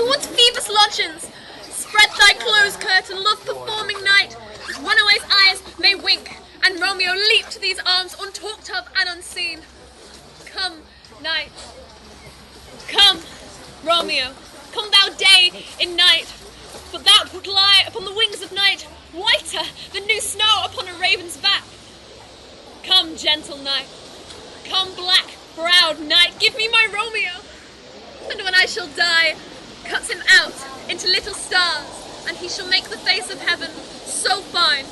towards Phoebus' lodgings. Spread thy close curtain, love performing night. Runaway's eyes may wink, and Romeo leap to these arms, untalked of and unseen. Come, night. Come, Romeo. Come thou day in night. For thou would lie upon the wings of night, whiter than new snow upon a raven's back. Come, gentle night. Come, black-browed night. Give me my Romeo. And when I shall die, cut him out into little stars, and he shall make the face of heaven so fine.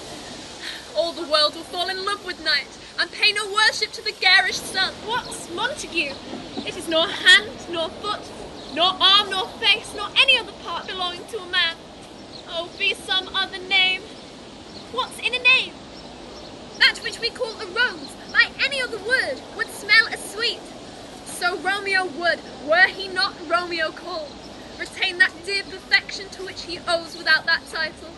All the world will fall in love with night, and pay no worship to the garish sun. What, Montague? It is nor hand, nor foot, nor arm, nor face, nor any other part belonging to a man. Oh, be some other name. What's in a name? That which we call a rose, by any other word, would smell as sweet. So Romeo would, were he not Romeo called, retain that dear perfection to which he owes without that title.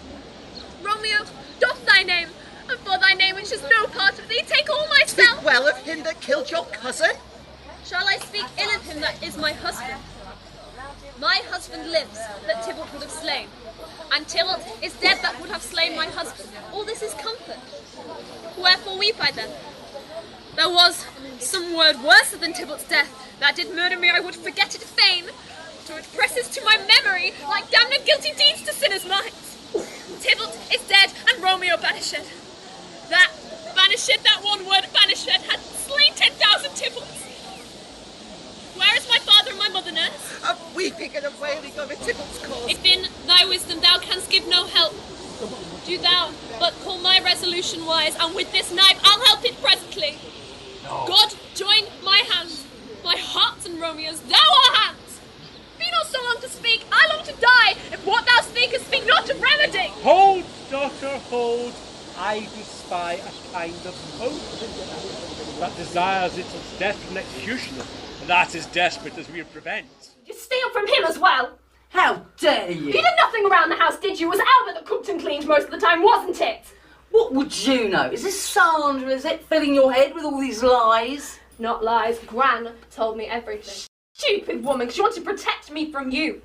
Romeo, doff thy name, and for thy name which is no part of thee, take all myself. Speak well of him that killed your cousin. Shall I speak ill of him that is my husband? My husband lives, that Tybalt would have slain, and Tybalt is dead that would have slain my husband. All this is comfort. Wherefore weep I then? There was some word worse than Tybalt's death, that did murder me, I would forget it fain, to it presses to my memory, like damned guilty deeds to sinners' minds. Tybalt is dead, and Romeo banished. That one word banished, had slain 10,000 Tybalts. Where is my father and my mother, nurse? A weeping and a wailing over Tybalt's cause. If in thy wisdom thou canst give no help, do thou but call my resolution wise, and with this knife I'll help it presently. No. God, join my hands, my heart and Romeo's, thou our hands. Be not so long to speak, I long to die, if what thou speakest speak not of remedy. Hold, daughter, hold. I despy a kind of hope that desires its death from executioner, and that is desperate as we prevent. You steal from him as well. How dare you? You did nothing around the house, did you? It was Albert that cooked and cleaned most of the time, wasn't it? What would you know? Is this Sandra, is it, filling your head with all these lies? Not lies. Gran told me everything. Stupid woman, she wanted to protect me from you.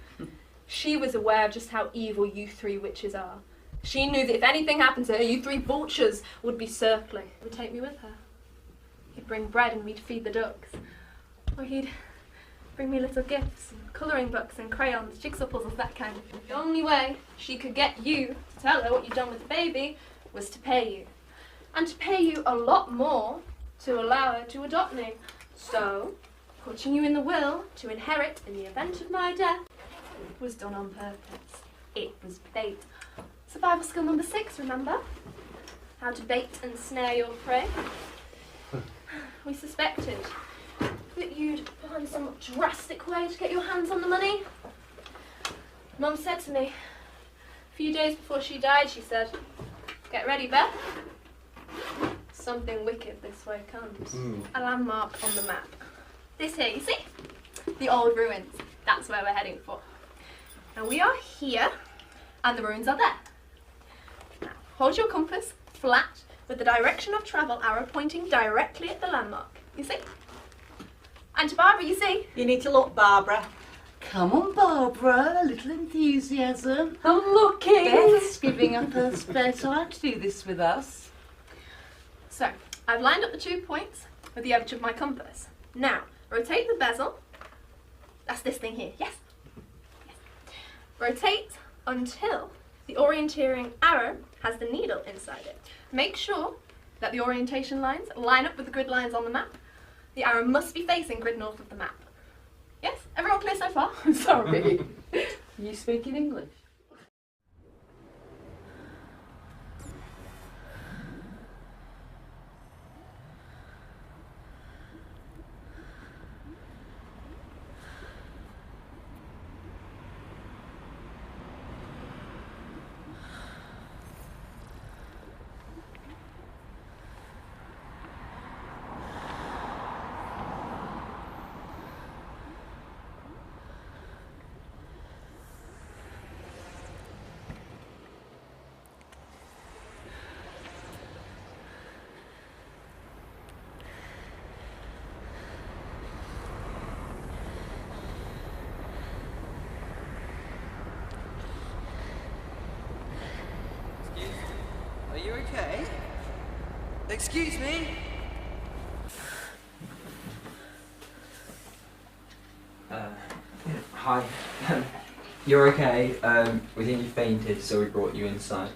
She was aware of just how evil you three witches are. She knew that if anything happened to her, you three vultures would be circling. Would take me with her. He'd bring bread and we'd feed the ducks. Or he'd bring me little gifts, colouring books and crayons, jigsaw puzzles, that kind of thing. The only way she could get you to tell her what you'd done with the baby was to pay you. And to pay you a lot more to allow her to adopt me. So, putting you in the will to inherit in the event of my death was done on purpose. It was bait. Survival skill number 6, remember? How to bait and snare your prey. We suspected that you'd find some drastic way to get your hands on the money. Mum said to me, a few days before she died, she said, "Get ready, Beth. Something wicked this way comes." A landmark on the map. This here, you see? The old ruins. That's where we're heading for. Now we are here, and the ruins are there. Now, hold your compass flat with the direction of travel arrow pointing directly at the landmark. You see? And to Barbara, you see? You need to look, Barbara. Come on, Barbara, a little enthusiasm. I'm looking. Beth's giving up her spare time to do this with us. So, I've lined up the 2 points with the edge of my compass. Now, rotate the bezel. That's this thing here, yes? Yes. Rotate until the orienteering arrow has the needle inside it. Make sure that the orientation lines line up with the grid lines on the map. The arrow must be facing grid north of the map. Yes? Everyone clear so far? Sorry. You speak in English? Excuse me? Hi. You're okay. We think you fainted, so we brought you inside.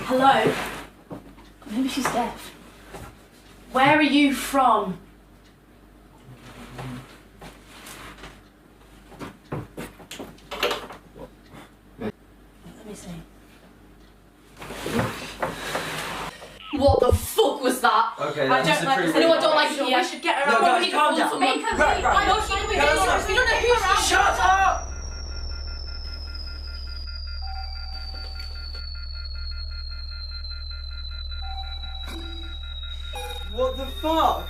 Hello? Maybe she's deaf. Where are you from? Let me see. What the fuck was that? Okay, I that's don't like this. pretty I weird. don't like it. We should get her No, out. guys, We need to calm call down. someone. Right, right. I know she can be dangerous. We don't know who she is. Shut up! What the fuck?